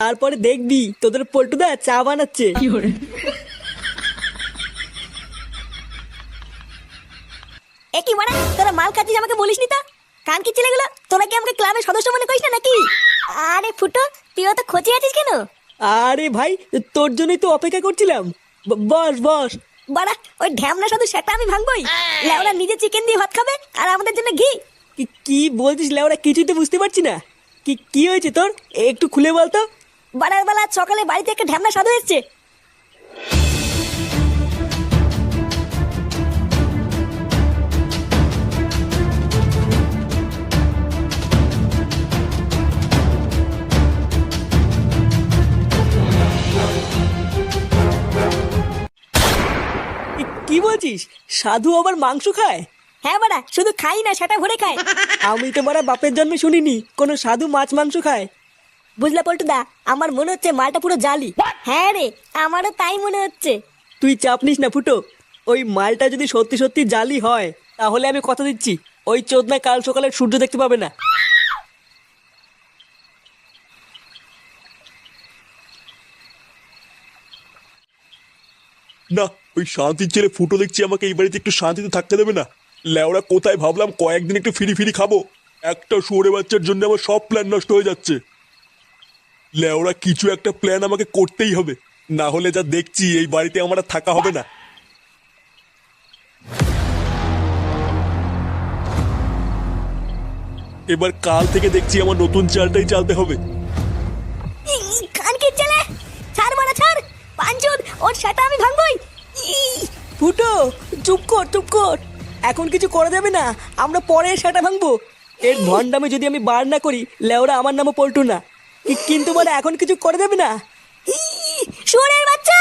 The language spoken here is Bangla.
তারপরে দেখবি তোদের পল্টুদা চা বানাচ্ছে। একই মানে তোরা মাল খাচ্ছিস আমাকে বলিসনি তো? কান কি ছেলেগুলো, তোরা কি আমাকে ক্লাবের সদস্য মনে করিস না নাকি? আরে ফুটো, তুইও তো খোঁজে আছিস কেন? আরে ভাই, তোর জন্যই তো অপেক্ষা করছিলাম। বস বস। বাড়া, ওই ঢ্যামনা শুধু সেটা আমি ভাঙবই। লেওরা নিজে চিকেন দিয়ে ভাত খাবে আর আমাদের জন্য ঘি। কি বলছিস লেওরা? কিছুই তো বুঝতে পারছি না। কি হয়েছে তোর, একটু খুলে বলতো। বাড়ার বেলা সকালে বাড়িতে একটা ঢ্যামনা সাধু এসছে। কি বলছিস? সাধু আবার মাংস খায়? হ্যাঁ বাড়া, শুধু খাই না, সেটা ভরে খায়। আমি তো বাড়া বাপের জন্মে শুনিনি কোনো সাধু মাছ মাংস খায়। বুঝলা পল্টুদা, আমার মনে হচ্ছে মালটা পুরো জালি। হ্যাঁ রে, আমারও তাই মনে হচ্ছে। তুই চাপ নিস না ফুটো, ওই মালটা যদি সত্যি সত্যি জালি হয় তাহলে আমি কথা দিচ্ছি ওই চোদনা কাল সকালে সূর্য দেখতে পাবে না। না, ওই শান্তির ছেলে ফুটো দেখছি আমাকে এই বাড়িতে একটু শান্তিতে থাকতে দেবে না। লেওড়া কোথায় ভাবলাম কয়েকদিন একটু ফিরি ফিরি খাবো, একটা শুয়োরে বাচ্চার জন্য আমার সব প্ল্যান নষ্ট হয়ে যাচ্ছে। লেওড়া কিছু একটা প্ল্যান আমাকে করতেই হবে, না হলে যা দেখছি এই বাড়িতে আমার আর থাকা হবে না। এবার কাল থেকে দেখছি আমার নতুন চালটাই চালতে হবে। কান কি ছেলে, ছাড় মারা ছাড়। পাঁচজন, ওর সেটা আমি ভাঙবই। ফুটো চুপ কর চুপ কর, এখন কিছু করা যাবে না, আমরা পরে সেটা ভাঙবো। এর ভণ্ডামে যদি আমি বার না করি লেওরা আমার নামও পল্টু না। কিন্তু বলে এখন কিছু করা যাবে না। শুয়োরের বাচ্চা।